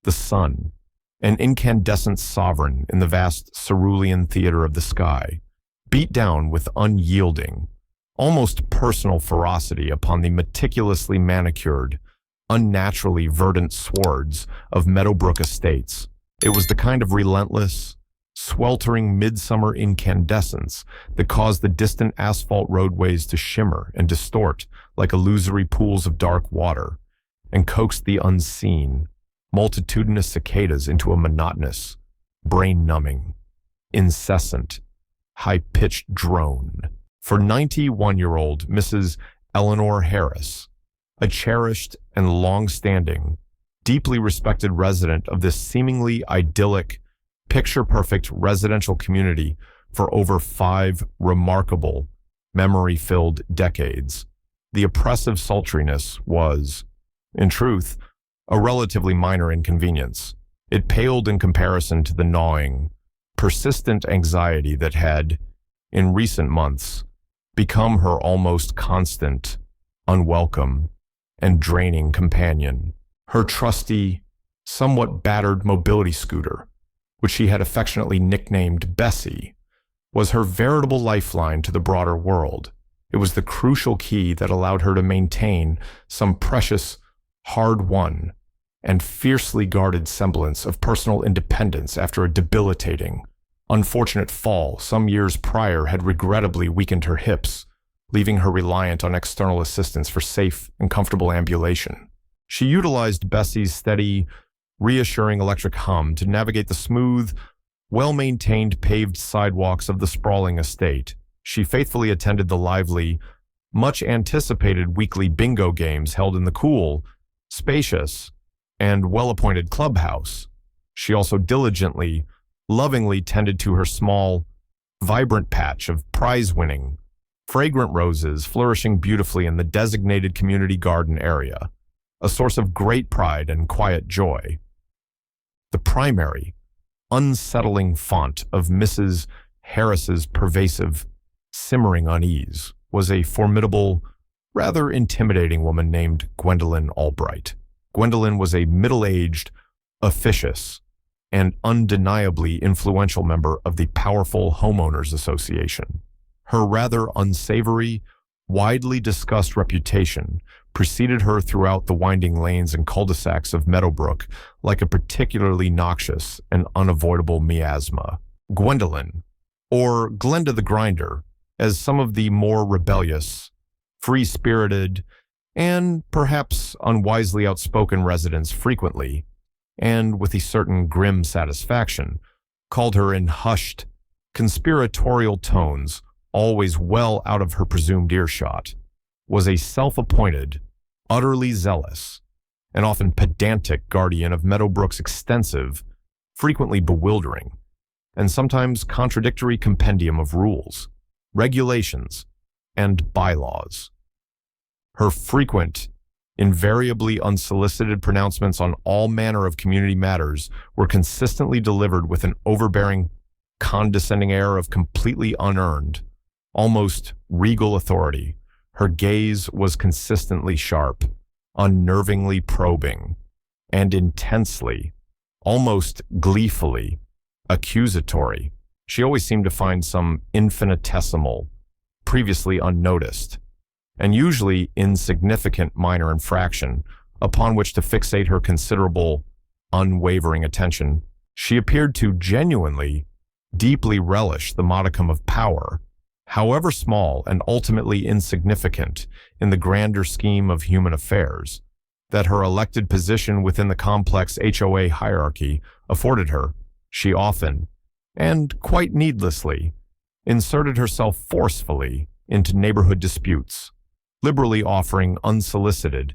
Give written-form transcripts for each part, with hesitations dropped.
the sun, an incandescent sovereign in the vast cerulean theater of the sky, beat down with unyielding, almost personal ferocity upon the meticulously manicured, unnaturally verdant swards of Meadowbrook Estates. It was the kind of relentless, sweltering midsummer incandescence that caused the distant asphalt roadways to shimmer and distort like illusory pools of dark water, and coaxed the unseen, multitudinous cicadas into a monotonous, brain-numbing, incessant, high-pitched drone. For 91-year-old Mrs. Eleanor Harris, a cherished and long-standing, deeply respected resident of this seemingly idyllic, picture-perfect residential community for over 5 remarkable, memory-filled decades, the oppressive sultriness was, in truth, a relatively minor inconvenience. It paled in comparison to the gnawing, persistent anxiety that had, in recent months, become her almost constant, unwelcome, and draining companion. Her trusty, somewhat battered mobility scooter, which she had affectionately nicknamed Bessie, was her veritable lifeline to the broader world. It was the crucial key that allowed her to maintain some precious, hard-won, and fiercely guarded semblance of personal independence after a debilitating, unfortunate fall some years prior had regrettably weakened her hips, leaving her reliant on external assistance for safe and comfortable ambulation. She utilized Bessie's steady, reassuring electric hum to navigate the smooth, well-maintained paved sidewalks of the sprawling estate. She faithfully attended the lively, much-anticipated weekly bingo games held in the cool, spacious, and well-appointed clubhouse. She also diligently, lovingly tended to her small, vibrant patch of prize-winning, fragrant roses flourishing beautifully in the designated community garden area, a source of great pride and quiet joy. The primary, unsettling font of Mrs. Harris's pervasive, simmering unease was a formidable, rather intimidating woman named Gwendolyn Albright. Gwendolyn was a middle-aged, officious, and undeniably influential member of the powerful Homeowners Association. Her rather unsavory, widely discussed reputation preceded her throughout the winding lanes and cul-de-sacs of Meadowbrook like a particularly noxious and unavoidable miasma. Gwendolyn, or Glenda the Grinder, as some of the more rebellious, free-spirited, and perhaps unwisely outspoken residents frequently, and with a certain grim satisfaction, called her in hushed, conspiratorial tones, always well out of her presumed earshot, was a self-appointed, utterly zealous, and often pedantic guardian of Meadowbrook's extensive, frequently bewildering, and sometimes contradictory compendium of rules, regulations, and bylaws. Her frequent, invariably unsolicited pronouncements on all manner of community matters were consistently delivered with an overbearing, condescending air of completely unearned, almost regal authority. Her gaze was consistently sharp, unnervingly probing, and intensely, almost gleefully, accusatory. She always seemed to find some infinitesimal, previously unnoticed, and usually insignificant minor infraction upon which to fixate her considerable, unwavering attention. She appeared to genuinely, deeply relish the modicum of power, however small and ultimately insignificant in the grander scheme of human affairs, that her elected position within the complex HOA hierarchy afforded her. She often, and quite needlessly, inserted herself forcefully into neighborhood disputes, liberally offering unsolicited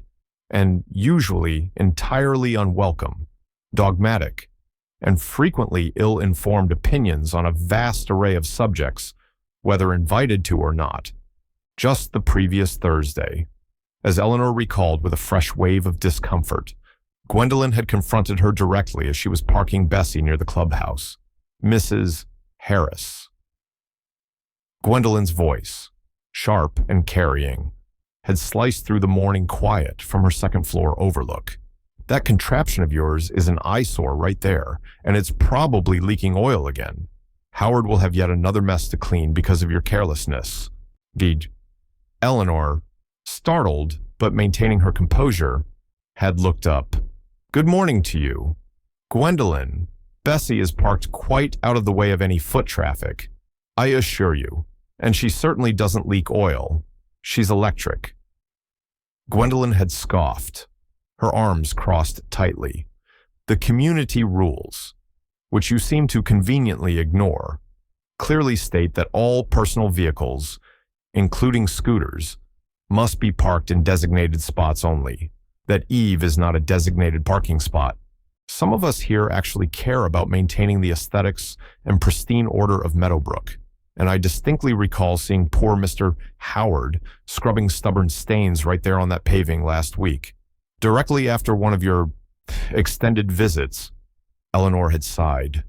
and usually entirely unwelcome, dogmatic, and frequently ill-informed opinions on a vast array of subjects, whether invited to or not. Just the previous Thursday, as Eleanor recalled with a fresh wave of discomfort, Gwendolyn had confronted her directly as she was parking Bessie near the clubhouse. Mrs. Harris. Gwendolyn's voice, sharp and carrying, had sliced through the morning quiet from her second-floor overlook, That contraption of yours is an eyesore right there, and it's probably leaking oil again. Howard will have yet another mess to clean because of your carelessness. Deed. Eleanor, startled but maintaining her composure, had looked up. Good morning to you. Gwendolyn, Bessie is parked quite out of the way of any foot traffic, I assure you, and she certainly doesn't leak oil. She's electric. Gwendolyn had scoffed, her arms crossed tightly. The community rules, which you seem to conveniently ignore, clearly state that all personal vehicles, including scooters, must be parked in designated spots only, that Eve is not a designated parking spot. Some of us here actually care about maintaining the aesthetics and pristine order of Meadowbrook, and I distinctly recall seeing poor Mr. Howard scrubbing stubborn stains right there on that paving last week. Directly after one of your extended visits, Eleanor had sighed,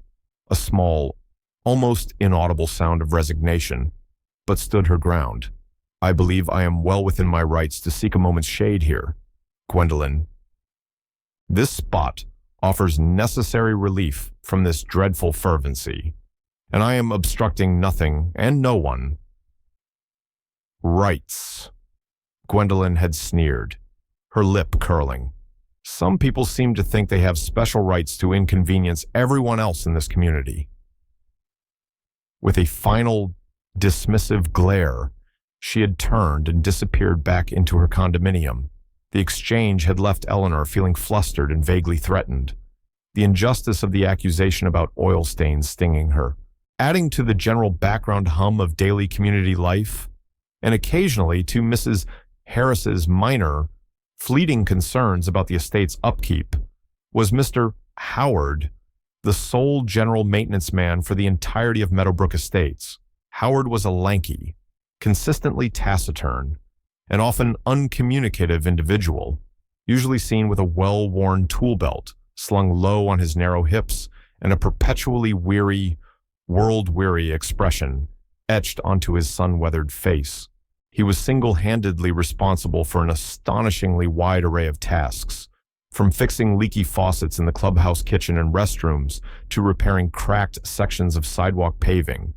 a small, almost inaudible sound of resignation, but stood her ground. I believe I am well within my rights to seek a moment's shade here, Gwendolyn. This spot offers necessary relief from this dreadful fervency, and I am obstructing nothing and no one. Rights, Gwendolyn had sneered, her lip curling. Some people seem to think they have special rights to inconvenience everyone else in this community. With a final, dismissive glare, she had turned and disappeared back into her condominium. The exchange had left Eleanor feeling flustered and vaguely threatened, the injustice of the accusation about oil stains stinging her, adding to the general background hum of daily community life, and occasionally to Mrs. Harris's minor, fleeting concerns about the estate's upkeep, was Mr. Howard, the sole general maintenance man for the entirety of Meadowbrook Estates. Howard was a lanky, consistently taciturn, and often uncommunicative individual, usually seen with a well-worn tool belt slung low on his narrow hips and a perpetually weary, world-weary expression etched onto his sun-weathered face. He was single-handedly responsible for an astonishingly wide array of tasks, from fixing leaky faucets in the clubhouse kitchen and restrooms to repairing cracked sections of sidewalk paving,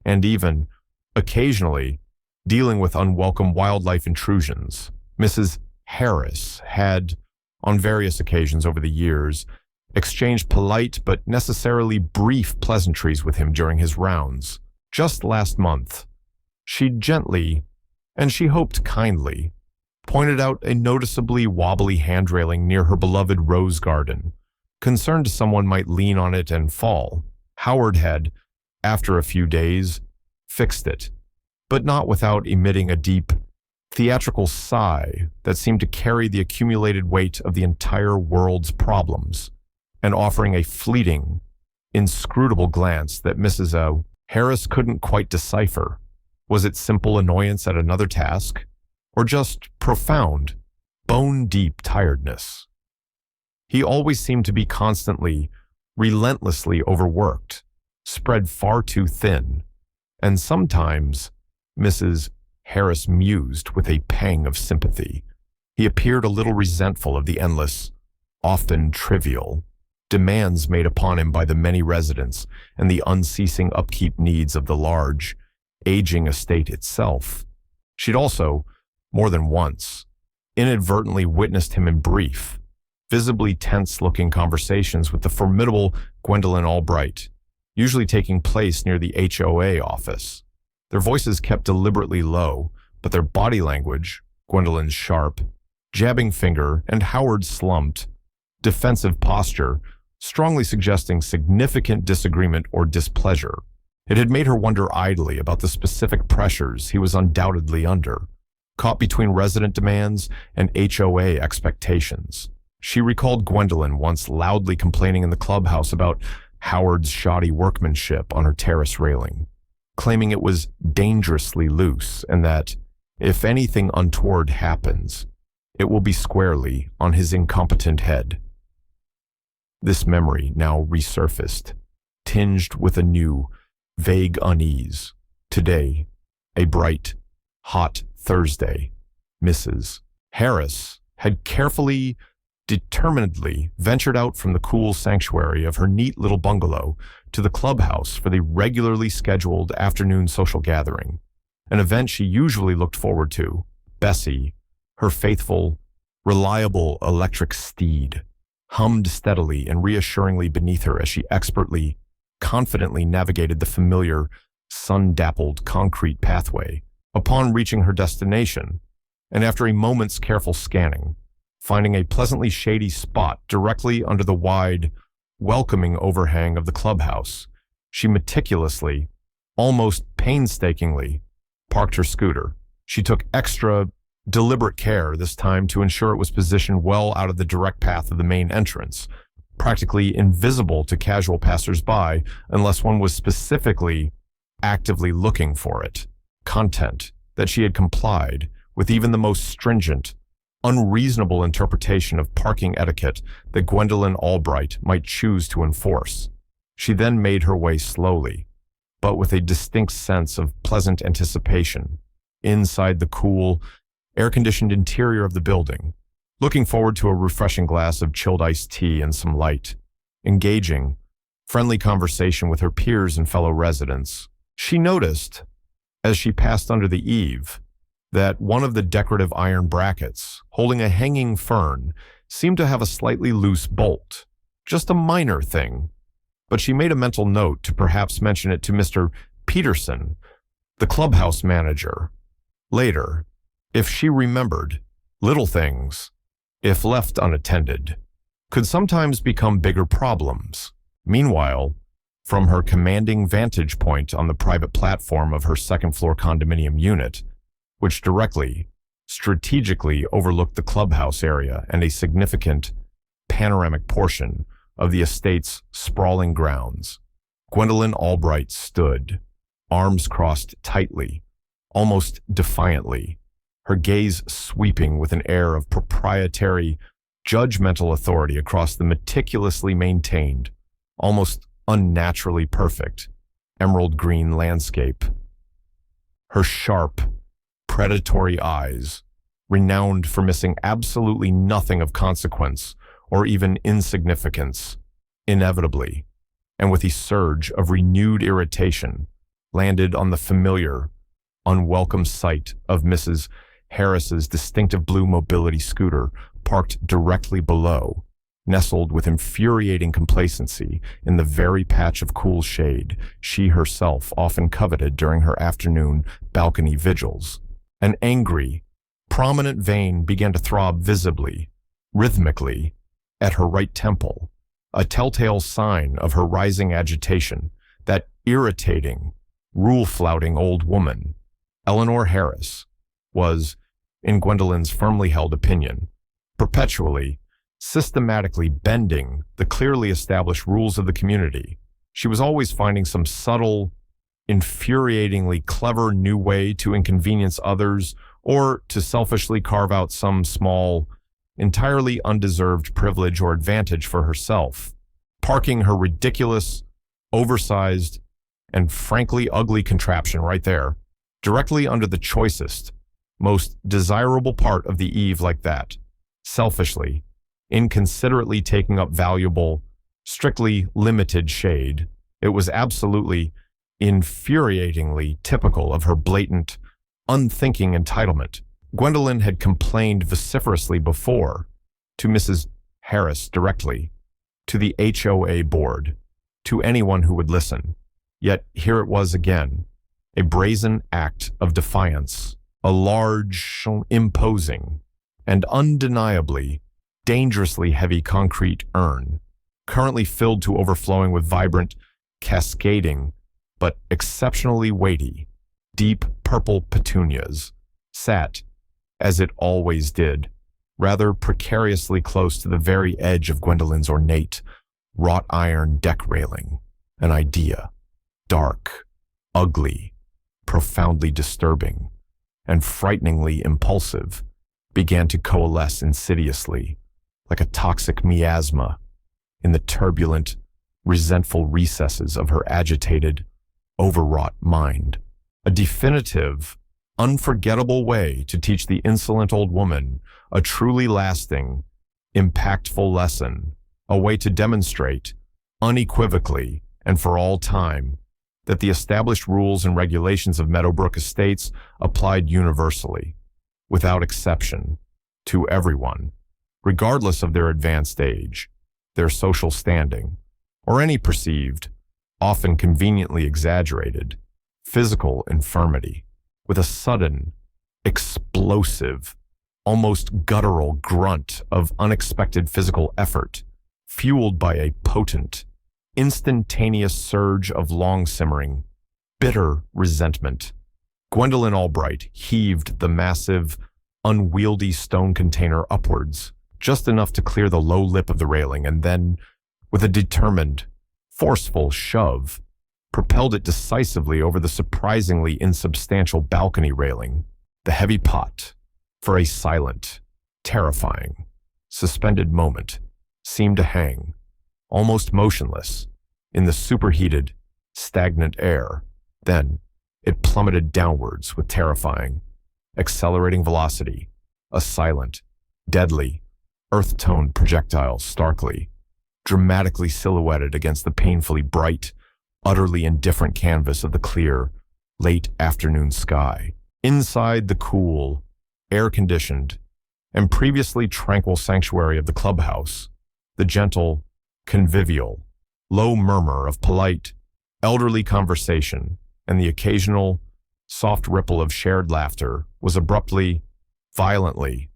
and even, occasionally, dealing with unwelcome wildlife intrusions. Mrs. Harris had, on various occasions over the years, exchanged polite but necessarily brief pleasantries with him during his rounds. Just last month, she gently, and she hoped kindly, pointed out a noticeably wobbly handrailing near her beloved rose garden, concerned someone might lean on it and fall. Howard had, after a few days, fixed it, but not without emitting a deep, theatrical sigh that seemed to carry the accumulated weight of the entire world's problems, and offering a fleeting, inscrutable glance that Mrs. Harris couldn't quite decipher. Was it simple annoyance at another task, or just profound, bone-deep tiredness? He always seemed to be constantly, relentlessly overworked, spread far too thin, and sometimes, Mrs. Harris mused with a pang of sympathy, he appeared a little resentful of the endless, often trivial, demands made upon him by the many residents and the unceasing upkeep needs of the large, aging estate itself. She'd also, more than once, inadvertently witnessed him in brief, visibly tense-looking conversations with the formidable Gwendolyn Albright, usually taking place near the HOA office. Their voices kept deliberately low, but their body language, Gwendolyn's sharp, jabbing finger, and Howard's slumped, defensive posture, strongly suggesting significant disagreement or displeasure. It had made her wonder idly about the specific pressures he was undoubtedly under, caught between resident demands and HOA expectations. She recalled Gwendolyn once loudly complaining in the clubhouse about Howard's shoddy workmanship on her terrace railing, claiming it was dangerously loose and that, if anything untoward happens, it will be squarely on his incompetent head. This memory now resurfaced, tinged with a new, vague unease. Today, a bright, hot Thursday, Mrs. Harris had carefully determinedly ventured out from the cool sanctuary of her neat little bungalow to the clubhouse for the regularly scheduled afternoon social gathering, an event she usually looked forward to. Bessie, her faithful, reliable electric steed, hummed steadily and reassuringly beneath her as she expertly, confidently navigated the familiar, sun-dappled concrete pathway. Upon reaching her destination, and after a moment's careful scanning, finding a pleasantly shady spot directly under the wide, welcoming overhang of the clubhouse, she meticulously, almost painstakingly, parked her scooter. She took extra, deliberate care this time to ensure it was positioned well out of the direct path of the main entrance, practically invisible to casual passers-by unless one was specifically, actively looking for it. Content that she had complied with even the most stringent, unreasonable interpretation of parking etiquette that Gwendolyn Albright might choose to enforce. She then made her way slowly, but with a distinct sense of pleasant anticipation, inside the cool, air-conditioned interior of the building, looking forward to a refreshing glass of chilled iced tea and some light, engaging, friendly conversation with her peers and fellow residents. She noticed, as she passed under the eave, that one of the decorative iron brackets, holding a hanging fern, seemed to have a slightly loose bolt. Just a minor thing, but she made a mental note to perhaps mention it to Mr. Peterson, the clubhouse manager. Later, if she remembered, little things, if left unattended, could sometimes become bigger problems. Meanwhile, from her commanding vantage point on the private platform of her second-floor condominium unit, which directly, strategically overlooked the clubhouse area and a significant, panoramic portion of the estate's sprawling grounds, Gwendolyn Albright stood, arms crossed tightly, almost defiantly, her gaze sweeping with an air of proprietary, judgmental authority across the meticulously maintained, almost unnaturally perfect, emerald green landscape. Her sharp, predatory eyes, renowned for missing absolutely nothing of consequence or even insignificance, inevitably, and with a surge of renewed irritation, landed on the familiar, unwelcome sight of Mrs. Harris's distinctive blue mobility scooter parked directly below, nestled with infuriating complacency in the very patch of cool shade she herself often coveted during her afternoon balcony vigils. An angry, prominent vein began to throb visibly, rhythmically, at her right temple, a telltale sign of her rising agitation. That irritating, rule-flouting old woman, Eleanor Harris, was, in Gwendolyn's firmly held opinion, perpetually, systematically bending the clearly established rules of the community. She was always finding some subtle, infuriatingly clever new way to inconvenience others or to selfishly carve out some small, entirely undeserved privilege or advantage for herself, parking her ridiculous, oversized, and frankly ugly contraption right there, directly under the choicest, most desirable part of the eave like that, selfishly, inconsiderately taking up valuable, strictly limited shade. It was absolutely, infuriatingly typical of her blatant, unthinking entitlement. Gwendolyn had complained vociferously before, to Mrs. Harris directly, to the HOA board, to anyone who would listen. Yet here it was again, a brazen act of defiance, a large, imposing, and undeniably dangerously heavy concrete urn, currently filled to overflowing with vibrant, cascading, but exceptionally weighty, deep purple petunias, sat, as it always did, rather precariously close to the very edge of Gwendolyn's ornate, wrought iron deck railing. An idea, dark, ugly, profoundly disturbing, and frighteningly impulsive, began to coalesce insidiously, like a toxic miasma, in the turbulent, resentful recesses of her agitated, overwrought mind. A definitive, unforgettable way to teach the insolent old woman a truly lasting, impactful lesson, a way to demonstrate, unequivocally and for all time, that the established rules and regulations of Meadowbrook Estates applied universally, without exception, to everyone, regardless of their advanced age, their social standing, or any perceived, often conveniently exaggerated, physical infirmity. With a sudden, explosive, almost guttural grunt of unexpected physical effort, fueled by a potent, instantaneous surge of long-simmering, bitter resentment, Gwendolyn Albright heaved the massive, unwieldy stone container upwards, just enough to clear the low lip of the railing, and then, with a determined, forceful shove, propelled it decisively over the surprisingly insubstantial balcony railing. The heavy pot, for a silent, terrifying, suspended moment, seemed to hang, almost motionless, in the superheated, stagnant air. Then, it plummeted downwards with terrifying, accelerating velocity, a silent, deadly, earth-toned projectile starkly, dramatically silhouetted against the painfully bright, utterly indifferent canvas of the clear, late afternoon sky. Inside the cool, air-conditioned, and previously tranquil sanctuary of the clubhouse, the gentle, convivial, low murmur of polite, elderly conversation and the occasional, soft ripple of shared laughter was abruptly, violently,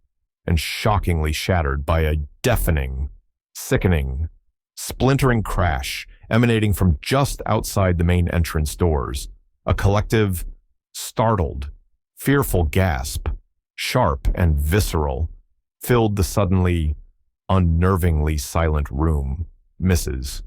and shockingly shattered by a deafening, sickening, splintering crash emanating from just outside the main entrance doors. A collective, startled, fearful gasp, sharp and visceral, filled the suddenly, unnervingly silent room. Mrs.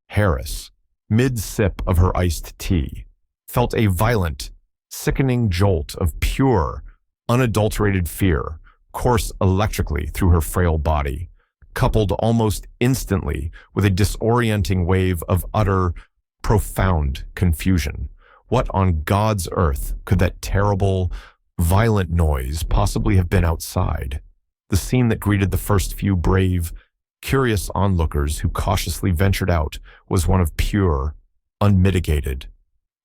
Harris, mid-sip of her iced tea, felt a violent, sickening jolt of pure, unadulterated fear course electrically through her frail body, coupled almost instantly with a disorienting wave of utter, profound confusion. What on God's earth could that terrible, violent noise possibly have been outside? The scene that greeted the first few brave, curious onlookers who cautiously ventured out was one of pure, unmitigated,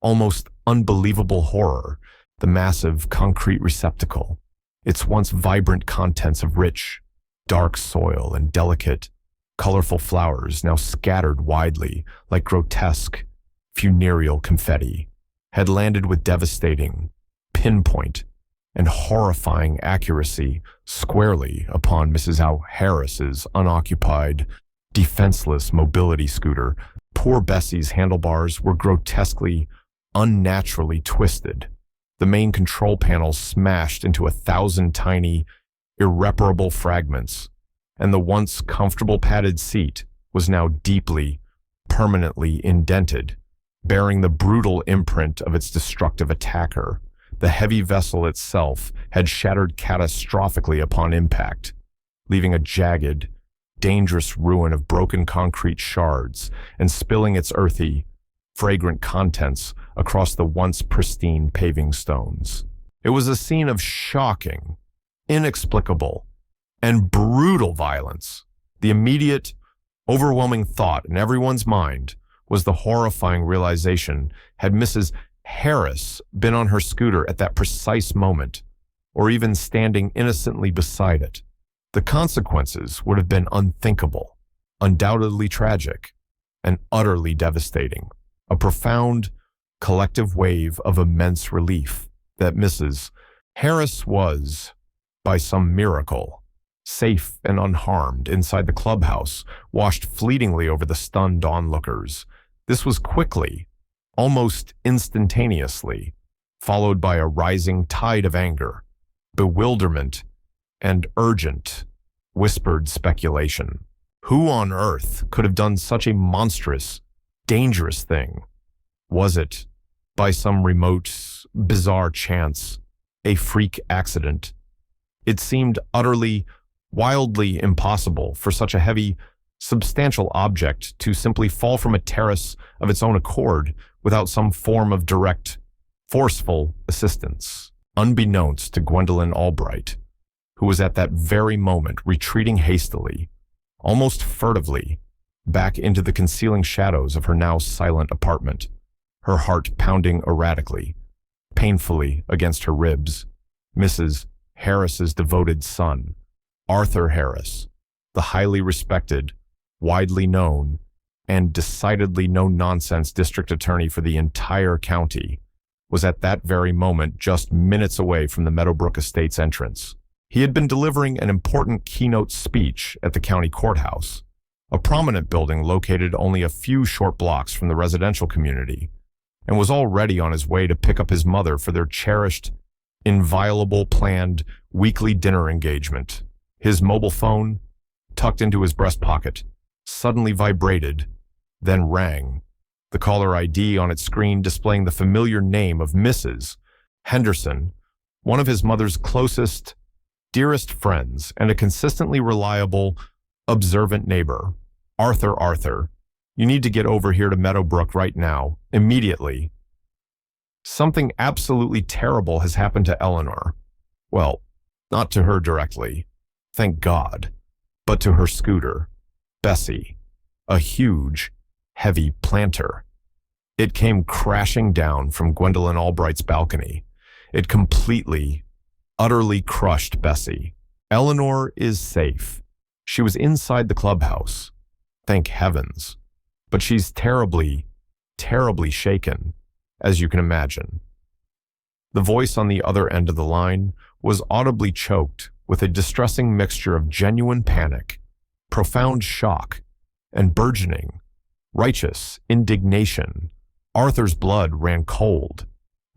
almost unbelievable horror. The massive concrete receptacle, its once vibrant contents of rich, dark soil and delicate, colorful flowers now scattered widely like grotesque, funereal confetti, had landed with devastating, pinpoint, and horrifying accuracy squarely upon Mrs. Harris's unoccupied, defenseless mobility scooter. Poor Bessie's handlebars were grotesquely, unnaturally twisted, the main control panel smashed into 1,000 tiny, irreparable fragments, and the once comfortable padded seat was now deeply, permanently indented, bearing the brutal imprint of its destructive attacker. The heavy vessel itself had shattered catastrophically upon impact, leaving a jagged, dangerous ruin of broken concrete shards and spilling its earthy, fragrant contents across the once pristine paving stones. It was a scene of shocking, inexplicable, and brutal violence. The immediate, overwhelming thought in everyone's mind was the horrifying realization: had Mrs. Harris been on her scooter at that precise moment, or even standing innocently beside it, the consequences would have been unthinkable, undoubtedly tragic, and utterly devastating. A profound, collective wave of immense relief that Mrs. Harris was, by some miracle, safe and unharmed inside the clubhouse, washed fleetingly over the stunned onlookers. This was quickly, almost instantaneously, followed by a rising tide of anger, bewilderment, and urgent, whispered speculation. Who on earth could have done such a monstrous, dangerous thing? Was it, by some remote, bizarre chance, a freak accident? It seemed utterly, wildly impossible for such a heavy, substantial object to simply fall from a terrace of its own accord without some form of direct, forceful assistance. Unbeknownst to Gwendolyn Albright, who was at that very moment retreating hastily, almost furtively, back into the concealing shadows of her now silent apartment, her heart pounding erratically, painfully against her ribs. Mrs. Harris's devoted son, Arthur Harris, the highly respected, widely known, and decidedly no-nonsense district attorney for the entire county, was at that very moment just minutes away from the Meadowbrook Estates entrance. He had been delivering an important keynote speech at the county courthouse, a prominent building located only a few short blocks from the residential community, and was already on his way to pick up his mother for their cherished, inviolable planned weekly dinner engagement. His mobile phone, tucked into his breast pocket, suddenly vibrated, then rang, the caller ID on its screen displaying the familiar name of Mrs. Henderson, one of his mother's closest, dearest friends, and a consistently reliable, observant neighbor. Arthur, you need to get over here to Meadowbrook right now, immediately. Something absolutely terrible has happened to Eleanor. Well, not to her directly, thank God, but to her scooter, Bessie, a huge, heavy planter. It came crashing down from Gwendolyn Albright's balcony. It completely, utterly crushed Bessie. Eleanor is safe. She was inside the clubhouse. Thank heavens. But she's terribly, terribly shaken, as you can imagine. The voice on the other end of the line was audibly choked with a distressing mixture of genuine panic, profound shock, and burgeoning, righteous indignation. Arthur's blood ran cold.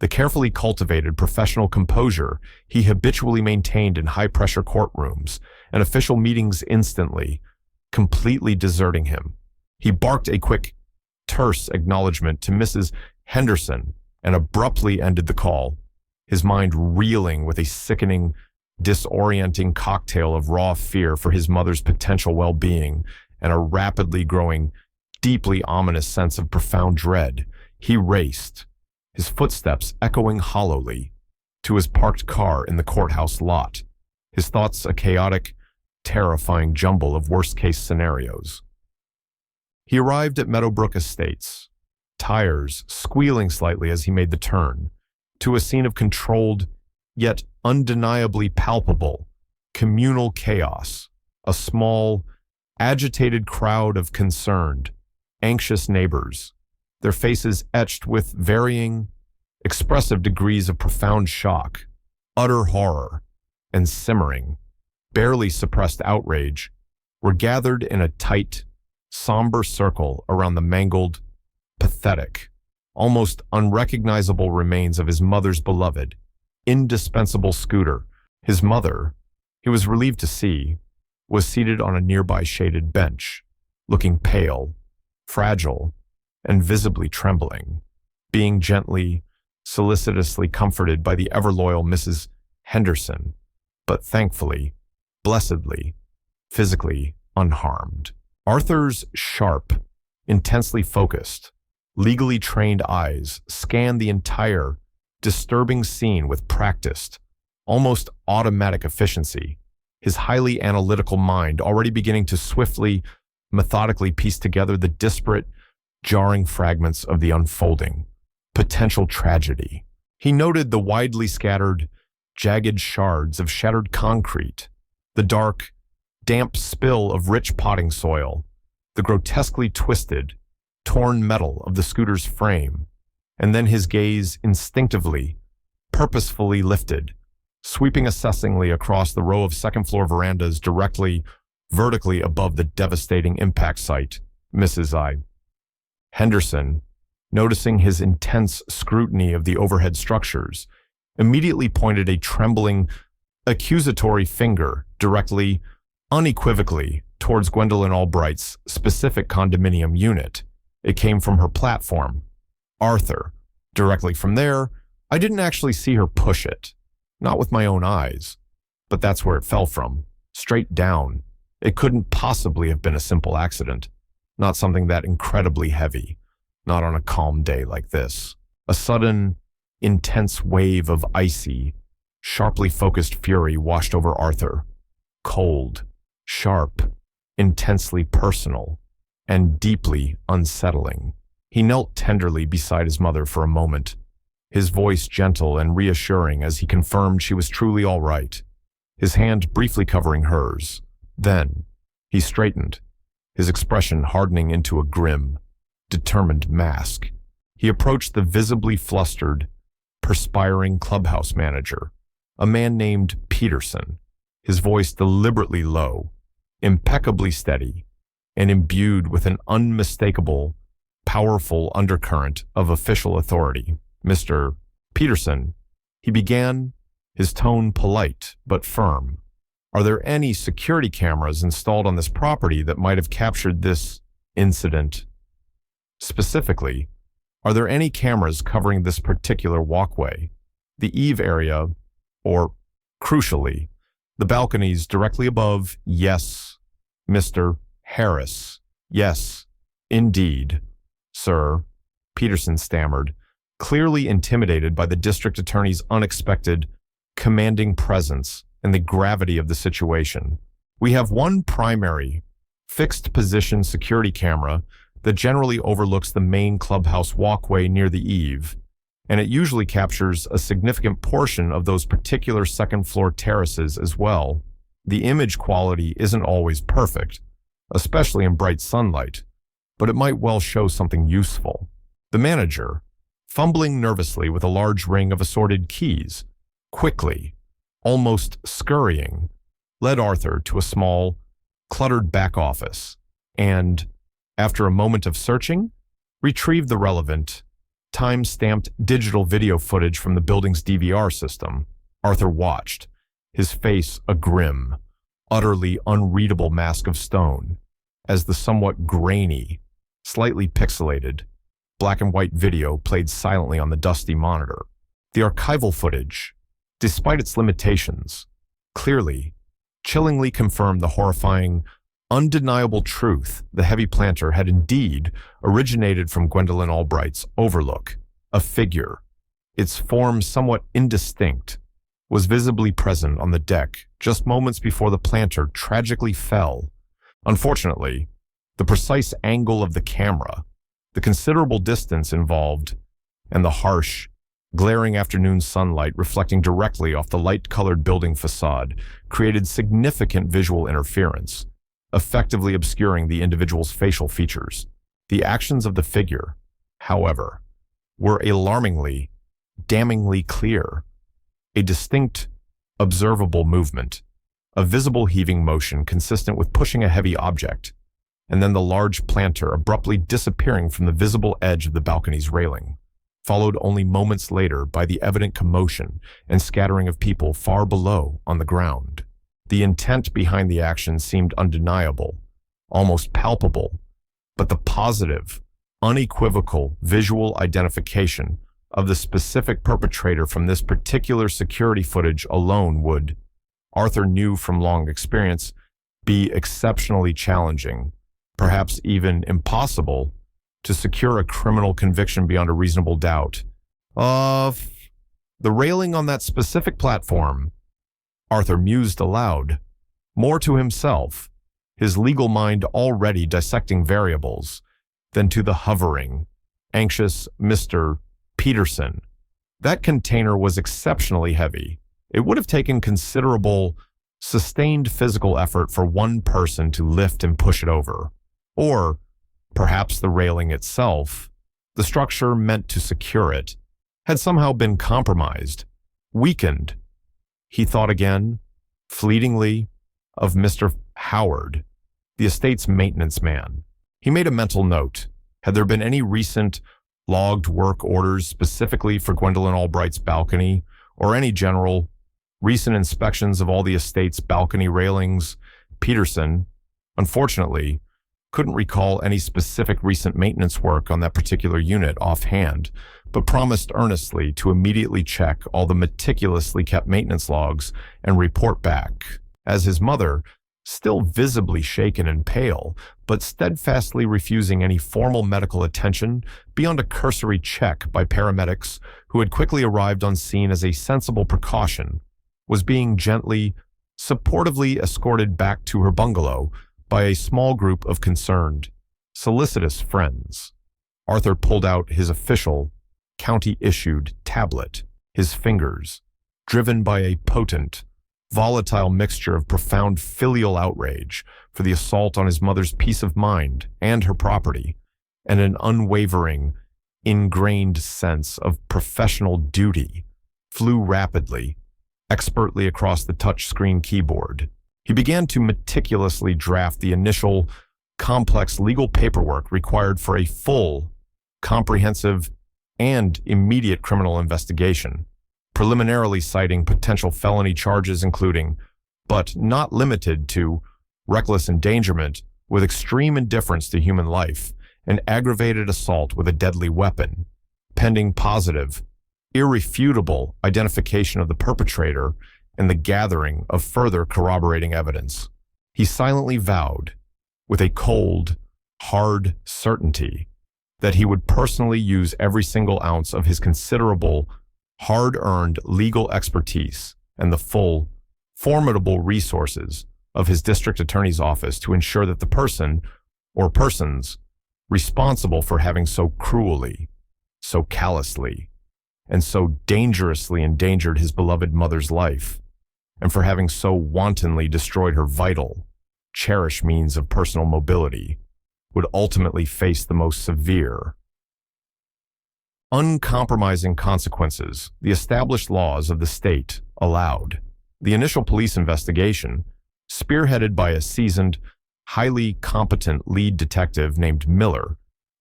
The carefully cultivated professional composure he habitually maintained in high-pressure courtrooms and official meetings instantly, completely deserting him. He barked a quick, terse acknowledgement to Mrs. Henderson and abruptly ended the call, his mind reeling with a sickening, disorienting cocktail of raw fear for his mother's potential well-being and a rapidly growing, deeply ominous sense of profound dread. He raced, his footsteps echoing hollowly, to his parked car in the courthouse lot, his thoughts a chaotic, terrifying jumble of worst-case scenarios. He arrived at Meadowbrook Estates, tires squealing slightly as he made the turn, to a scene of controlled, yet undeniably palpable, communal chaos, a small, agitated crowd of concerned, anxious neighbors, their faces etched with varying, expressive degrees of profound shock, utter horror, and simmering, barely suppressed outrage, were gathered in a tight, somber circle around the mangled, pathetic, almost unrecognizable remains of his mother's beloved, indispensable scooter. His mother, he was relieved to see, was seated on a nearby shaded bench, looking pale, fragile, and visibly trembling, being gently, solicitously comforted by the ever-loyal Mrs. Henderson, but thankfully, blessedly, physically unharmed. Arthur's sharp, intensely focused, legally trained eyes scanned the entire, disturbing scene with practiced, almost automatic efficiency, his highly analytical mind already beginning to swiftly, methodically piece together the disparate, jarring fragments of the unfolding, potential tragedy. He noted the widely scattered, jagged shards of shattered concrete, the dark, damp spill of rich potting soil, the grotesquely twisted, torn metal of the scooter's frame, and then his gaze instinctively, purposefully lifted, sweeping assessingly across the row of second-floor verandas directly, vertically above the devastating impact site. Mrs. Henderson, noticing his intense scrutiny of the overhead structures, immediately pointed a trembling, accusatory finger directly, unequivocally, towards Gwendolyn Albright's specific condominium unit. It came from her platform, Arthur. Directly from there, I didn't actually see her push it. Not with my own eyes. But that's where it fell from. Straight down. It couldn't possibly have been a simple accident. Not something that incredibly heavy. Not on a calm day like this. A sudden, intense wave of icy, Sharply focused fury washed over Arthur. Cold, sharp, intensely personal, and deeply unsettling. He knelt tenderly beside his mother for a moment, his voice gentle and reassuring as he confirmed she was truly all right, his hand briefly covering hers. Then, he straightened, his expression hardening into a grim, determined mask. He approached the visibly flustered, perspiring clubhouse manager, a man named Peterson, his voice deliberately low, impeccably steady, and imbued with an unmistakable, powerful undercurrent of official authority. "Mr. Peterson," he began, his tone polite but firm. "Are there any security cameras installed on this property that might have captured this incident? Specifically, are there any cameras covering this particular walkway, the eave area, or, crucially, the balconies directly above?" "Yes, Mr. Harris. Yes, indeed, sir," Peterson stammered, clearly intimidated by the district attorney's unexpected, commanding presence and the gravity of the situation. "We have one primary, fixed-position security camera that generally overlooks the main clubhouse walkway near the eave, and it usually captures a significant portion of those particular second-floor terraces as well. The image quality isn't always perfect, especially in bright sunlight, but it might well show something useful." The manager, fumbling nervously with a large ring of assorted keys, quickly, almost scurrying, led Arthur to a small, cluttered back office and, after a moment of searching, retrieved the relevant, time-stamped digital video footage from the building's DVR system. Arthur watched, his face a grim, utterly unreadable mask of stone, as the somewhat grainy, slightly pixelated, black and white video played silently on the dusty monitor. The archival footage, despite its limitations, clearly, chillingly confirmed the horrifying, undeniable truth the heavy planter had indeed originated from Gwendolyn Albright's overlook. A figure, its form somewhat indistinct, was visibly present on the deck just moments before the planter tragically fell. Unfortunately, the precise angle of the camera, the considerable distance involved, and the harsh, glaring afternoon sunlight reflecting directly off the light-colored building facade created significant visual interference, effectively obscuring the individual's facial features. The actions of the figure, however, were alarmingly, damningly clear. A distinct, observable movement, a visible heaving motion consistent with pushing a heavy object, and then the large planter abruptly disappearing from the visible edge of the balcony's railing, followed only moments later by the evident commotion and scattering of people far below on the ground. The intent behind the action seemed undeniable, almost palpable, but the positive, unequivocal visual identification of the specific perpetrator from this particular security footage alone would, Arthur knew from long experience, be exceptionally challenging, perhaps even impossible, to secure a criminal conviction beyond a reasonable doubt. The railing on that specific platform, Arthur mused aloud, more to himself, his legal mind already dissecting variables, than to the hovering, anxious Mr. Peterson. That container was exceptionally heavy. It would have taken considerable, sustained physical effort for one person to lift and push it over. Or, perhaps the railing itself, the structure meant to secure it, had somehow been compromised, weakened. He thought again, fleetingly, of Mr. Howard, the estate's maintenance man. He made a mental note. Had there been any recent logged work orders specifically for Gwendolyn Albright's balcony, or any general, recent inspections of all the estate's balcony railings? Peterson, unfortunately, couldn't recall any specific recent maintenance work on that particular unit offhand, but promised earnestly to immediately check all the meticulously kept maintenance logs and report back, as his mother, still visibly shaken and pale, but steadfastly refusing any formal medical attention beyond a cursory check by paramedics who had quickly arrived on scene as a sensible precaution, was being gently, supportively escorted back to her bungalow by a small group of concerned, solicitous friends. Arthur pulled out his official, county-issued tablet, his fingers, driven by a potent, volatile mixture of profound filial outrage for the assault on his mother's peace of mind and her property, and an unwavering, ingrained sense of professional duty, flew rapidly, expertly across the touchscreen keyboard. He began to meticulously draft the initial, complex legal paperwork required for a full, comprehensive, and immediate criminal investigation, preliminarily citing potential felony charges including, but not limited to, reckless endangerment with extreme indifference to human life and aggravated assault with a deadly weapon, pending positive, irrefutable identification of the perpetrator and the gathering of further corroborating evidence. He silently vowed, with a cold, hard certainty, that he would personally use every single ounce of his considerable, hard-earned legal expertise and the full, formidable resources of his district attorney's office to ensure that the person or persons responsible for having so cruelly, so callously, and so dangerously endangered his beloved mother's life, and for having so wantonly destroyed her vital, cherished means of personal mobility, would ultimately face the most severe, uncompromising consequences the established laws of the state allowed. The initial police investigation, spearheaded by a seasoned, highly competent lead detective named Miller,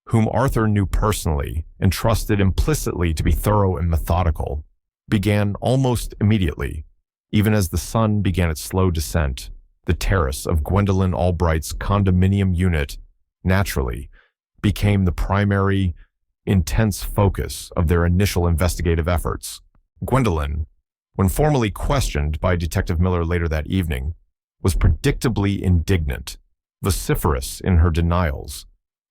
whom Arthur knew personally and trusted implicitly to be thorough and methodical, began almost immediately, even as the sun began its slow descent. The terrace of Gwendolyn Albright's condominium unit naturally became the primary, intense focus of their initial investigative efforts. Gwendolyn, when formally questioned by Detective Miller later that evening, was predictably indignant, vociferous in her denials,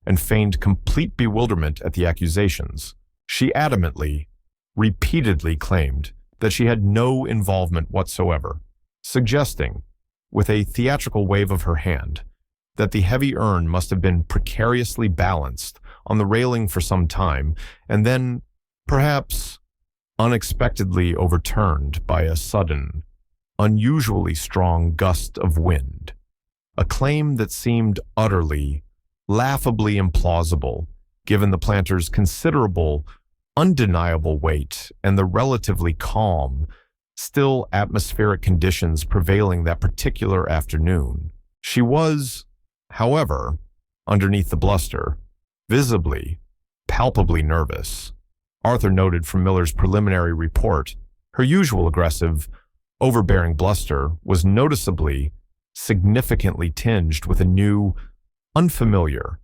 and feigned complete bewilderment at the accusations. She adamantly, repeatedly claimed that she had no involvement whatsoever, suggesting, with a theatrical wave of her hand, that the heavy urn must have been precariously balanced on the railing for some time, and then, perhaps, unexpectedly overturned by a sudden, unusually strong gust of wind. A claim that seemed utterly, laughably implausible, given the planter's considerable, undeniable weight and the relatively calm, still atmospheric conditions prevailing that particular afternoon. She was, however, underneath the bluster, visibly, palpably nervous. Arthur noted from Miller's preliminary report, her usual aggressive, overbearing bluster was noticeably, significantly tinged with a new, unfamiliar,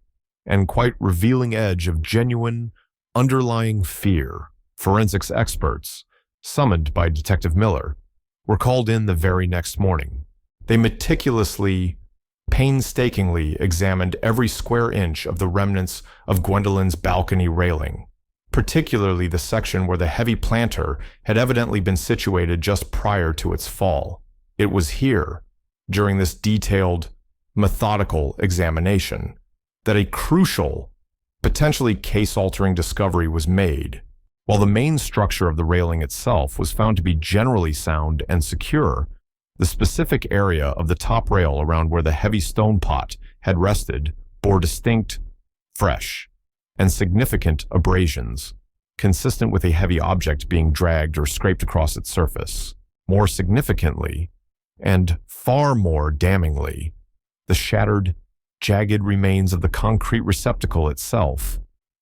and quite revealing edge of genuine, underlying fear. Forensics experts, summoned by Detective Miller, were called in the very next morning. They meticulously, painstakingly examined every square inch of the remnants of Gwendolyn's balcony railing, particularly the section where the heavy planter had evidently been situated just prior to its fall. It was here, during this detailed, methodical examination, that a crucial, potentially case-altering discovery was made. While the main structure of the railing itself was found to be generally sound and secure, the specific area of the top rail around where the heavy stone pot had rested bore distinct, fresh, and significant abrasions, consistent with a heavy object being dragged or scraped across its surface. More significantly, and far more damningly, the shattered, jagged remains of the concrete receptacle itself,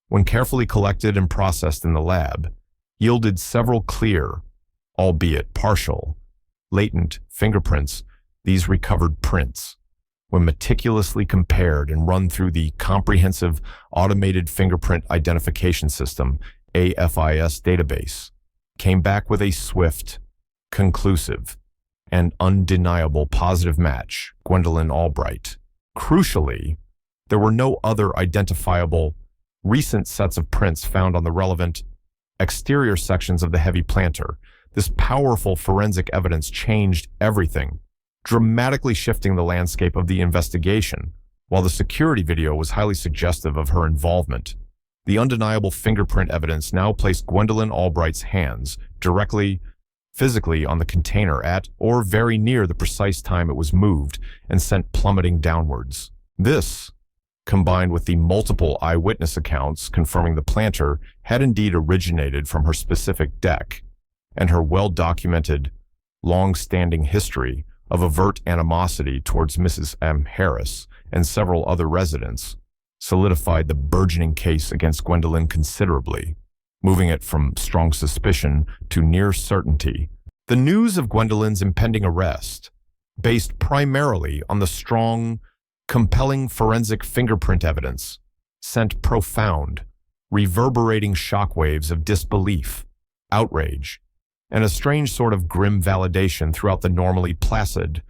when carefully collected and processed in the lab, yielded several clear, albeit partial, latent fingerprints. These recovered prints, when meticulously compared and run through the comprehensive automated fingerprint identification system AFIS database, came back with a swift, conclusive, and undeniable positive match: Gwendolyn Albright. Crucially, there were no other identifiable recent sets of prints found on the relevant exterior sections of the heavy planter, this powerful forensic evidence changed everything, dramatically shifting the landscape of the investigation. While the security video was highly suggestive of her involvement, the undeniable fingerprint evidence now placed Gwendolyn Albright's hands directly, physically on the container at or very near the precise time it was moved and sent plummeting downwards. This, combined with the multiple eyewitness accounts confirming the planter had indeed originated from her specific deck, and her well-documented, long-standing history of overt animosity towards Mrs. M. Harris and several other residents, solidified the burgeoning case against Gwendolyn considerably, moving it from strong suspicion to near certainty. The news of Gwendolyn's impending arrest, based primarily on the strong, compelling forensic fingerprint evidence, sent profound, reverberating shockwaves of disbelief, outrage, and a strange sort of grim validation throughout the normally placid,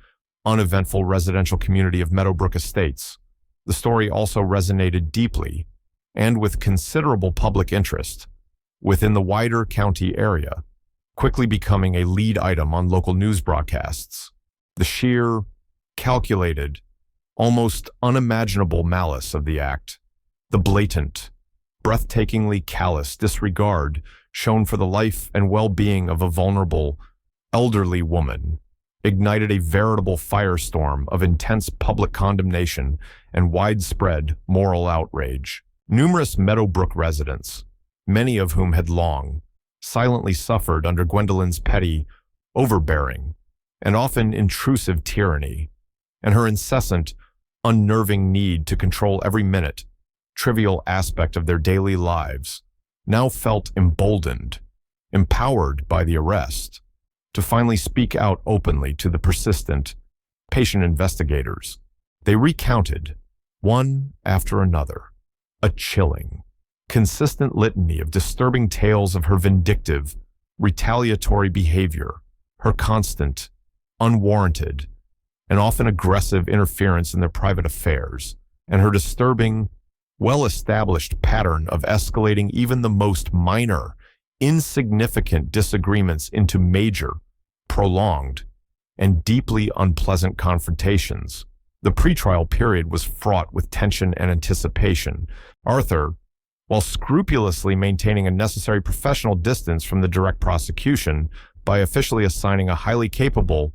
uneventful residential community of Meadowbrook Estates. The story also resonated deeply, and with considerable public interest, within the wider county area, quickly becoming a lead item on local news broadcasts. The sheer, calculated, almost unimaginable malice of the act, the blatant, breathtakingly callous disregard shown for the life and well-being of a vulnerable, elderly woman, ignited a veritable firestorm of intense public condemnation and widespread moral outrage. Numerous Meadowbrook residents, many of whom had long, silently suffered under Gwendolyn's petty, overbearing, and often intrusive tyranny, and her incessant, unnerving need to control every minute, trivial aspect of their daily lives, now felt emboldened, empowered by the arrest, to finally speak out openly to the persistent, patient investigators. They recounted, one after another, a chilling, consistent litany of disturbing tales of her vindictive, retaliatory behavior, her constant, unwarranted, and often aggressive interference in their private affairs, and her disturbing, well-established pattern of escalating even the most minor, insignificant disagreements into major, prolonged, and deeply unpleasant confrontations. The pretrial period was fraught with tension and anticipation. Arthur, while scrupulously maintaining a necessary professional distance from the direct prosecution by officially assigning a highly capable,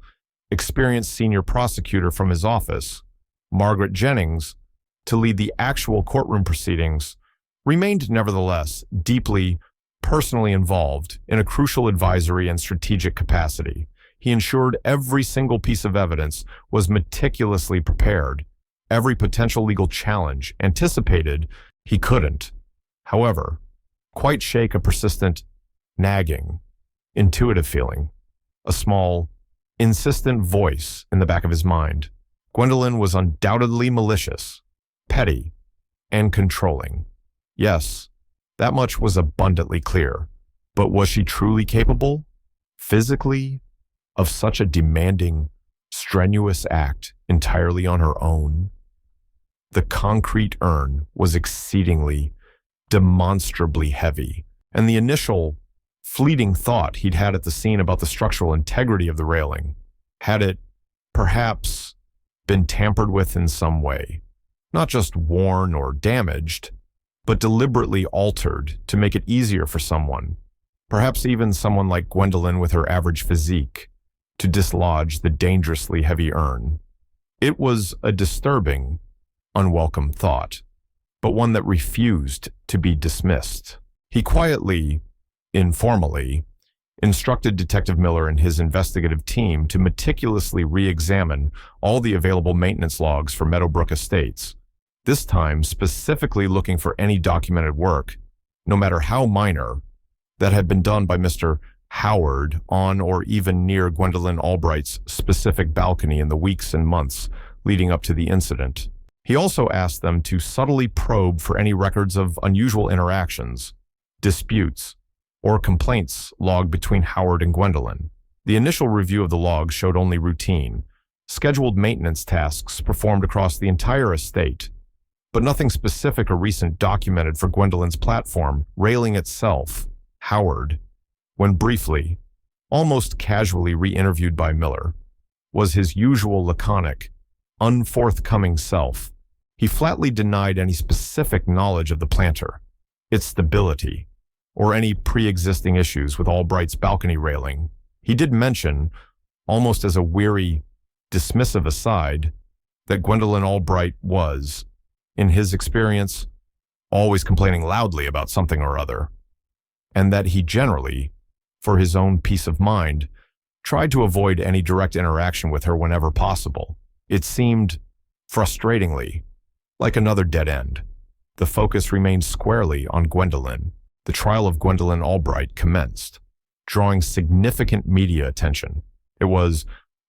experienced senior prosecutor from his office, Margaret Jennings, to lead the actual courtroom proceedings, remained nevertheless deeply personally involved in a crucial advisory and strategic capacity. He ensured every single piece of evidence was meticulously prepared, every potential legal challenge anticipated. He couldn't, however, quite shake a persistent, nagging, intuitive feeling, a small, insistent voice in the back of his mind. Gwendolyn was undoubtedly malicious, petty, and controlling. Yes, that much was abundantly clear. But was she truly capable, physically, of such a demanding, strenuous act entirely on her own? The concrete urn was exceedingly, demonstrably heavy, and the initial, fleeting thought he'd had at the scene about the structural integrity of the railing, had it, perhaps, been tampered with in some way, not just worn or damaged, but deliberately altered to make it easier for someone, perhaps even someone like Gwendolyn with her average physique, to dislodge the dangerously heavy urn. It was a disturbing, unwelcome thought, but one that refused to be dismissed. He quietly, informally, instructed Detective Miller and his investigative team to meticulously re-examine all the available maintenance logs for Meadowbrook Estates, this time specifically looking for any documented work, no matter how minor, that had been done by Mr. Howard on or even near Gwendolyn Albright's specific balcony in the weeks and months leading up to the incident. He also asked them to subtly probe for any records of unusual interactions, disputes, or complaints logged between Howard and Gwendolyn. The initial review of the logs showed only routine, scheduled maintenance tasks performed across the entire estate, but nothing specific or recent documented for Gwendolyn's platform railing itself. Howard, when briefly, almost casually re-interviewed by Miller, was his usual laconic, unforthcoming self. He flatly denied any specific knowledge of the planter, its stability, or any pre-existing issues with Albright's balcony railing. He did mention, almost as a weary, dismissive aside, that Gwendolyn Albright was, in his experience, always complaining loudly about something or other, and that he generally, for his own peace of mind, tried to avoid any direct interaction with her whenever possible. It seemed, frustratingly, like another dead end. The focus remained squarely on Gwendolyn. The trial of Gwendolyn Albright commenced, drawing significant media attention. It was,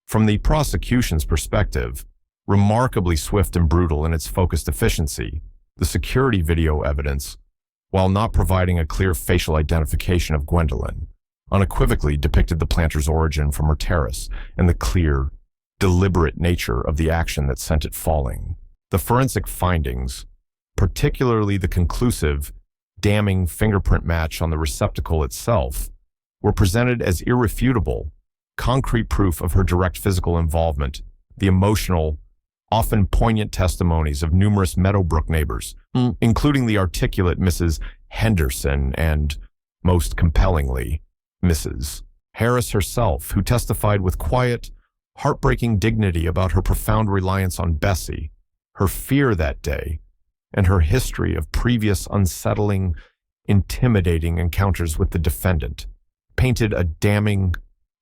from the prosecution's perspective, remarkably swift and brutal in its focused efficiency. The security video evidence, while not providing a clear facial identification of Gwendolyn, unequivocally depicted the planter's origin from her terrace and the clear, deliberate nature of the action that sent it falling. The forensic findings, particularly the conclusive, damning fingerprint match on the receptacle itself, were presented as irrefutable, concrete proof of her direct physical involvement. The emotional, often poignant testimonies of numerous Meadowbrook neighbors, including the articulate Mrs. Henderson and, most compellingly, Mrs. Harris herself, who testified with quiet, heartbreaking dignity about her profound reliance on Bessie, her fear that day, and her history of previous unsettling, intimidating encounters with the defendant, painted a damning,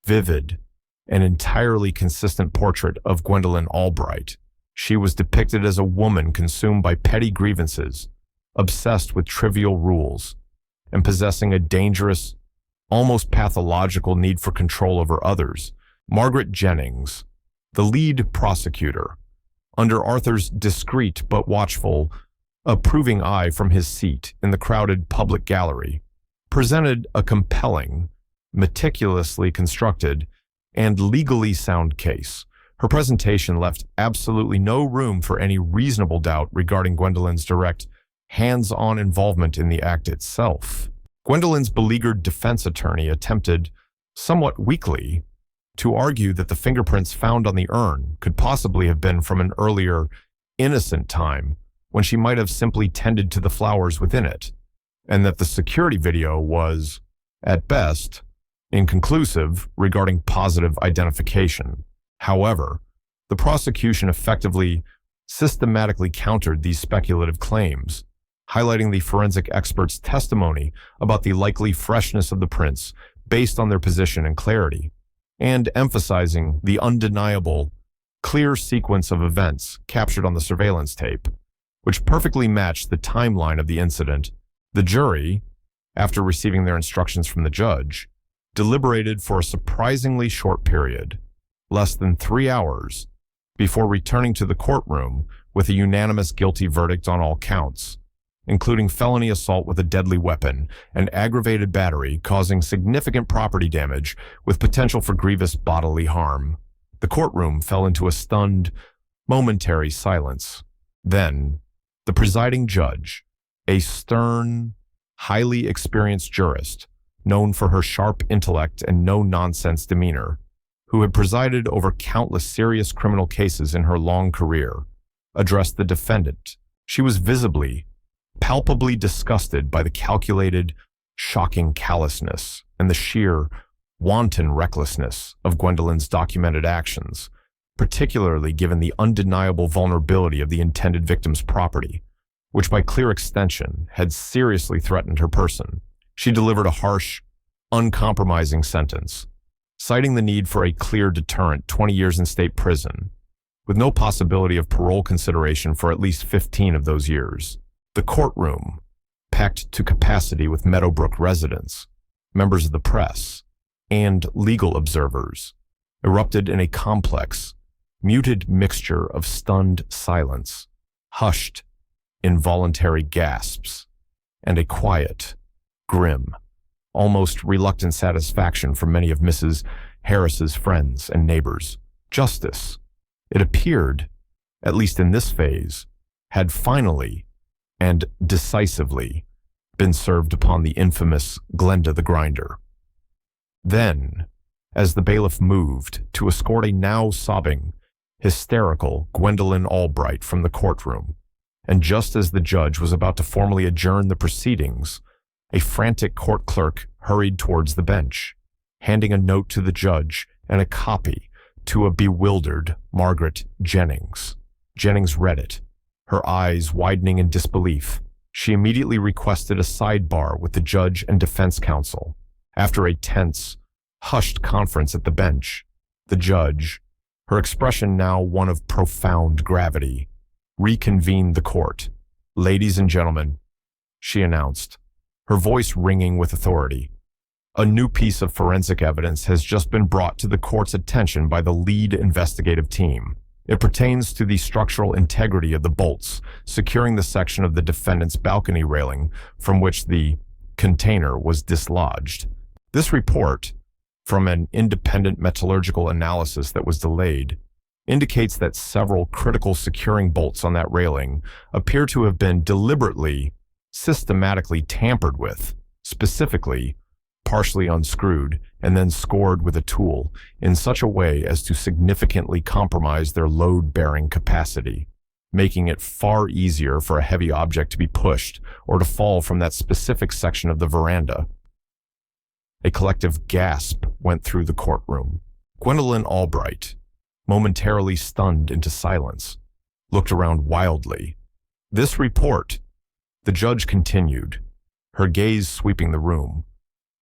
vivid, and entirely consistent portrait of Gwendolyn Albright. She was depicted as a woman consumed by petty grievances, obsessed with trivial rules, and possessing a dangerous, almost pathological need for control over others. Margaret Jennings, the lead prosecutor, under Arthur's discreet but watchful, approving eye from his seat in the crowded public gallery, presented a compelling, meticulously constructed, and legally sound case. Her presentation left absolutely no room for any reasonable doubt regarding Gwendolyn's direct, hands-on involvement in the act itself. Gwendolyn's beleaguered defense attorney attempted, somewhat weakly, to argue that the fingerprints found on the urn could possibly have been from an earlier, innocent time when she might have simply tended to the flowers within it, and that the security video was, at best, inconclusive regarding positive identification. However, the prosecution effectively, systematically countered these speculative claims, highlighting the forensic expert's testimony about the likely freshness of the prints based on their position and clarity, and emphasizing the undeniable, clear sequence of events captured on the surveillance tape, which perfectly matched the timeline of the incident. The jury, after receiving their instructions from the judge, deliberated for a surprisingly short period, less than 3 hours, before returning to the courtroom with a unanimous guilty verdict on all counts, including felony assault with a deadly weapon and aggravated battery causing significant property damage with potential for grievous bodily harm. The courtroom fell into a stunned, momentary silence. Then, the presiding judge, a stern, highly experienced jurist, known for her sharp intellect and no-nonsense demeanor, who had presided over countless serious criminal cases in her long career, addressed the defendant. She was visibly, palpably disgusted by the calculated, shocking callousness and the sheer, wanton recklessness of Gwendolyn's documented actions, particularly given the undeniable vulnerability of the intended victim's property, which by clear extension had seriously threatened her person. She delivered a harsh, uncompromising sentence, citing the need for a clear deterrent, 20 years in state prison, with no possibility of parole consideration for at least 15 of those years. The courtroom, packed to capacity with Meadowbrook residents, members of the press, and legal observers, erupted in a complex, muted mixture of stunned silence, hushed, involuntary gasps, and a quiet, grim, almost reluctant satisfaction from many of Mrs. Harris's friends and neighbors. Justice, it appeared, at least in this phase, had finally and decisively been served upon the infamous Glenda the Grinder. Then, as the bailiff moved to escort a now sobbing, hysterical Gwendolyn Albright from the courtroom. And just as the judge was about to formally adjourn the proceedings, a frantic court clerk hurried towards the bench, handing a note to the judge and a copy to a bewildered Margaret Jennings. Jennings read it, her eyes widening in disbelief. She immediately requested a sidebar with the judge and defense counsel. After a tense, hushed conference at the bench, the judge, her expression now one of profound gravity, reconvened the court. "Ladies and gentlemen," she announced, her voice ringing with authority, "a new piece of forensic evidence has just been brought to the court's attention by the lead investigative team. It pertains to the structural integrity of the bolts securing the section of the defendant's balcony railing from which the container was dislodged. This report, from an independent metallurgical analysis that was delayed, indicates that several critical securing bolts on that railing appear to have been deliberately, systematically tampered with, specifically partially unscrewed and then scored with a tool in such a way as to significantly compromise their load-bearing capacity, making it far easier for a heavy object to be pushed or to fall from that specific section of the veranda." A collective gasp went through the courtroom. Gwendolyn Albright, momentarily stunned into silence, looked around wildly. "This report," the judge continued, her gaze sweeping the room,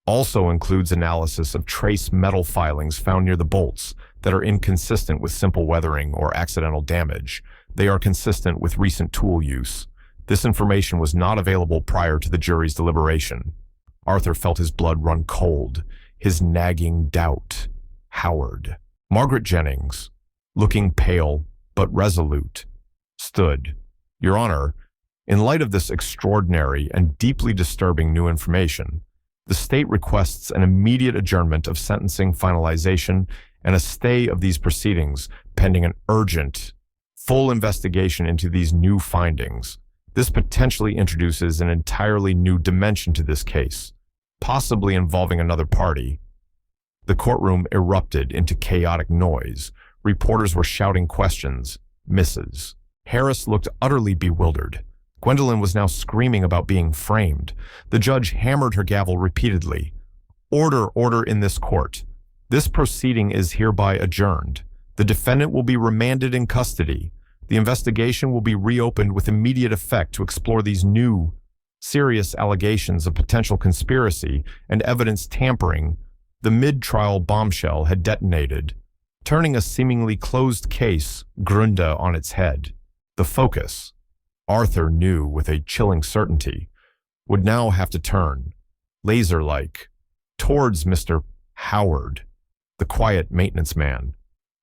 "also includes analysis of trace metal filings found near the bolts that are inconsistent with simple weathering or accidental damage. They are consistent with recent tool use. This information was not available prior to the jury's deliberation." Arthur felt his blood run cold, his nagging doubt. Howard. Margaret Jennings, looking pale but resolute, stood. "Your Honor, in light of this extraordinary and deeply disturbing new information, the state requests an immediate adjournment of sentencing finalization and a stay of these proceedings pending an urgent, full investigation into these new findings. This potentially introduces an entirely new dimension to this case, possibly involving another party." The courtroom erupted into chaotic noise. Reporters were shouting questions. Mrs. Harris looked utterly bewildered. Gwendolyn was now screaming about being framed. The judge hammered her gavel repeatedly. "Order, order in this court. This proceeding is hereby adjourned. The defendant will be remanded in custody. The investigation will be reopened with immediate effect to explore these new, serious allegations of potential conspiracy and evidence tampering." The mid-trial bombshell had detonated, turning a seemingly closed case Grunda on its head. The focus, Arthur knew with a chilling certainty, would now have to turn, laser-like, towards Mr. Howard, the quiet maintenance man,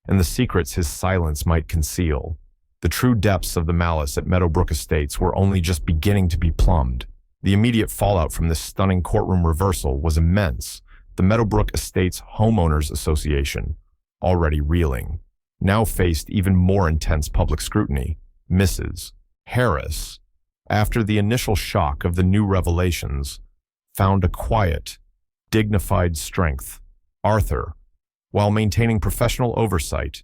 and the secrets his silence might conceal. The true depths of the malice at Meadowbrook Estates were only just beginning to be plumbed. The immediate fallout from this stunning courtroom reversal was immense. The Meadowbrook Estates Homeowners Association, already reeling, now faced even more intense public scrutiny. Mrs. Harris, after the initial shock of the new revelations, found a quiet, dignified strength. Arthur, while maintaining professional oversight,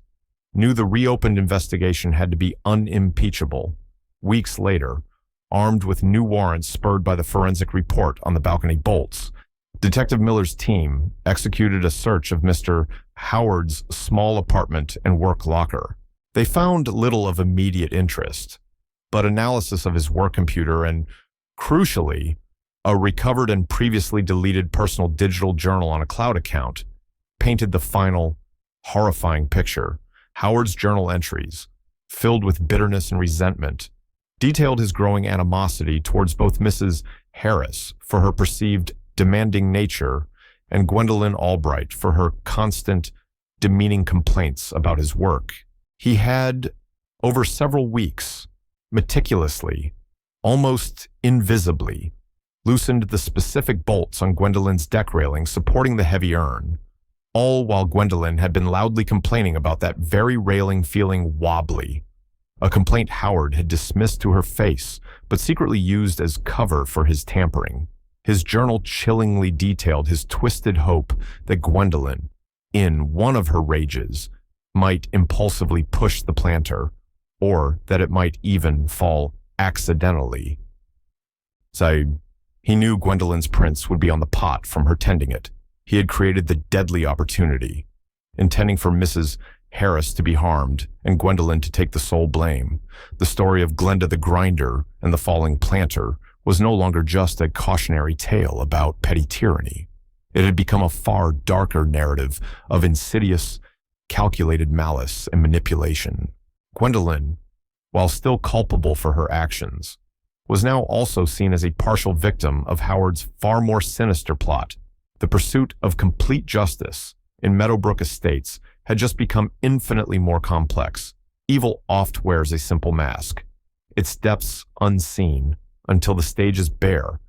knew the reopened investigation had to be unimpeachable. Weeks later, armed with new warrants spurred by the forensic report on the balcony bolts, Detective Miller's team executed a search of Mr. Howard's small apartment and work locker. They found little of immediate interest, but analysis of his work computer and, crucially, a recovered and previously deleted personal digital journal on a cloud account painted the final, horrifying picture. Howard's journal entries, filled with bitterness and resentment, detailed his growing animosity towards both Mrs. Harris for her perceived demanding nature and Gwendolyn Albright for her constant, demeaning complaints about his work. He had, over several weeks, meticulously, almost invisibly, loosened the specific bolts on Gwendolyn's deck railing supporting the heavy urn, all while Gwendolyn had been loudly complaining about that very railing feeling wobbly, a complaint Howard had dismissed to her face but secretly used as cover for his tampering. His journal chillingly detailed his twisted hope that Gwendolyn, in one of her rages, might impulsively push the planter, or that it might even fall accidentally. So he knew Gwendolyn's prints would be on the pot from her tending it. He had created the deadly opportunity, intending for Mrs. Harris to be harmed and Gwendolyn to take the sole blame. The story of Glenda the grinder and the falling planter was no longer just a cautionary tale about petty tyranny. It had become a far darker narrative of insidious, calculated malice and manipulation. Gwendolyn, while still culpable for her actions, was now also seen as a partial victim of Howard's far more sinister plot. The pursuit of complete justice in Meadowbrook Estates had just become infinitely more complex. Evil oft wears a simple mask, its depths unseen until the stage is bare